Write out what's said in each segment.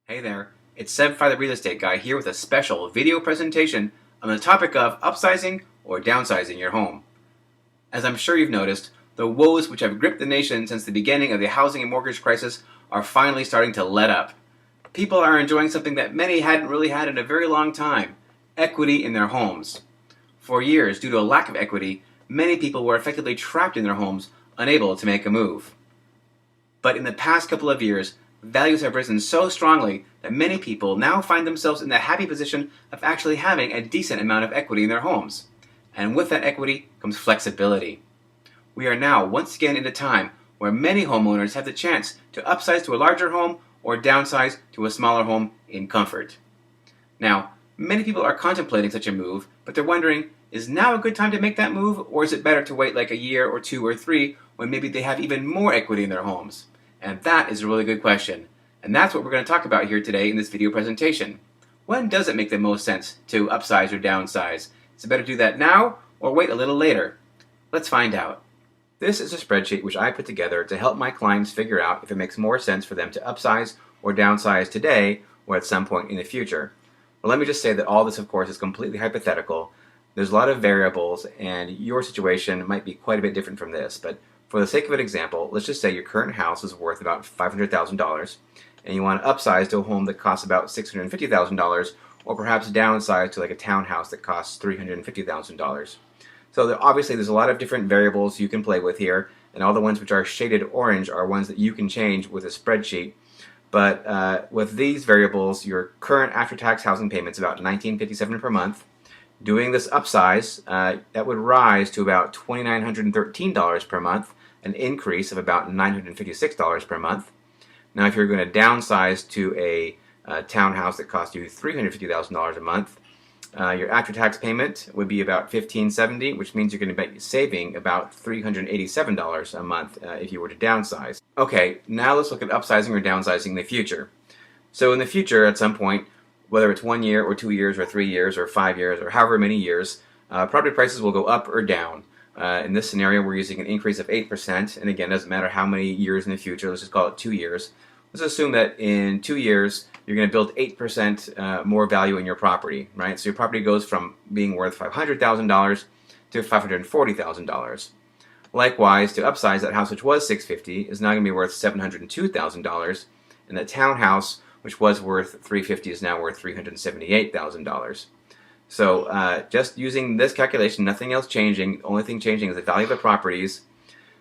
Hey there, it's Seb the Real Estate Guy here with a special video presentation on the topic of upsizing or downsizing your home. As I'm sure you've noticed, the woes which have gripped the nation since the beginning of the housing and mortgage crisis are finally starting to let up. People are enjoying something that many hadn't really had in a very long time: equity in their homes. For years, due to a lack of equity, many people were effectively trapped in their homes, unable to make a move. But in the past couple of years, values have risen so strongly that many people now find themselves in the happy position of actually having a decent amount of equity in their homes. And with that equity comes flexibility. We are now once again in a time where many homeowners have the chance to upsize to a larger home or downsize to a smaller home in comfort. Now, many people are contemplating such a move, but they're wondering, is now a good time to make that move, or is it better to wait like a year or two or three when maybe they have even more equity in their homes? And that is a really good question. And that's what we're going to talk about here today in this video presentation. When does it make the most sense to upsize or downsize? Is it better to do that now or wait a little later? Let's find out. This is a spreadsheet which I put together to help my clients figure out if it makes more sense for them to upsize or downsize today or at some point in the future. Well, let me just say that all this, of course, is completely hypothetical. There's a lot of variables, and your situation might be quite a bit different from this, but for the sake of an example, let's just say your current house is worth about $500,000 and you want to upsize to a home that costs about $650,000, or perhaps downsize to like a townhouse that costs $350,000. So obviously there's a lot of different variables you can play with here, and all the ones which are shaded orange are ones that you can change with a spreadsheet. But with these variables, your current after-tax housing payment is about $1,957 per month. Doing this upsize, that would rise to about $2,913 per month, an increase of about $956 per month. Now, if you're going to downsize to a townhouse that costs you $350,000 a month, your after-tax payment would be about $1,570, which means you're going to be saving about $387 a month if you were to downsize. Okay, now let's look at upsizing or downsizing in the future. So in the future, at some point, whether it's 1 year or 2 years or 3 years or 5 years or however many years, property prices will go up or down. In this scenario, we're using an increase of 8%, and again, it doesn't matter how many years in the future, let's just call it 2 years. Let's assume that in 2 years, you're going to build 8% more value in your property, right? So your property goes from being worth $500,000 to $540,000. Likewise, to upsize, that house which was $650,000 is now going to be worth $702,000, and that townhouse which was worth $350,000 is now worth $378,000. So just using this calculation, nothing else changing. The only thing changing is the value of the properties.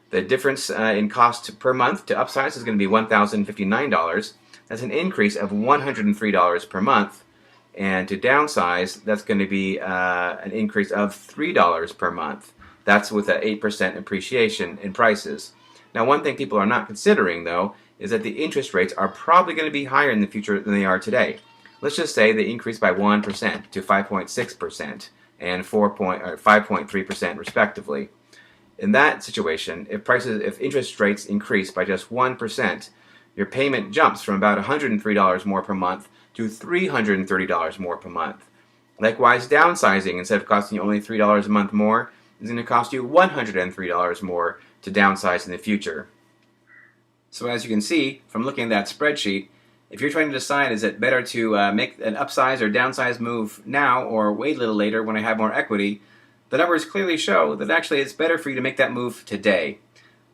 The difference in cost per month to upsize is going to be $1,059. That's an increase of $103 per month. And to downsize, that's going to be an increase of $3 per month. That's with an 8% appreciation in prices. Now, one thing people are not considering, though, is that the interest rates are probably going to be higher in the future than they are today. Let's just say they increase by 1% to 5.6% and 5.3% respectively. In that situation, if interest rates increase by just 1%, your payment jumps from about $103 more per month to $330 more per month. Likewise, downsizing, instead of costing you only $3 a month more, is going to cost you $103 more to downsize in the future. So as you can see from looking at that spreadsheet, if you're trying to decide is it better to make an upsize or downsize move now or wait a little later when I have more equity, the numbers clearly show that actually it's better for you to make that move today.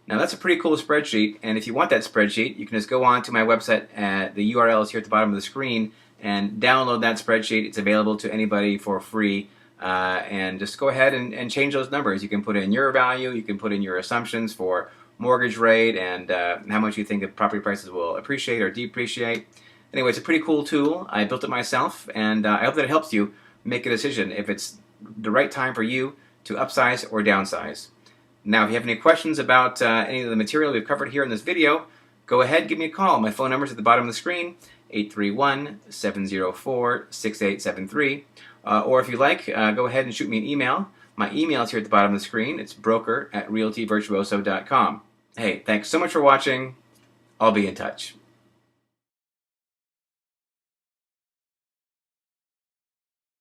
Now that's a pretty cool spreadsheet, and if you want that spreadsheet, you can just go on to my website. The URL is here at the bottom of the screen, and download that spreadsheet. It's available to anybody for free. And just go ahead and change those numbers. You can put in your value, you can put in your assumptions for mortgage rate and how much you think the property prices will appreciate or depreciate. Anyway, it's a pretty cool tool. I built it myself, and I hope that it helps you make a decision if it's the right time for you to upsize or downsize. Now, if you have any questions about any of the material we've covered here in this video, go ahead and give me a call. My phone number is at the bottom of the screen, 831-704-6873. Or if you like, go ahead and shoot me an email. My email is here at the bottom of the screen. It's broker@realtyvirtuoso.com. Hey, thanks so much for watching. I'll be in touch.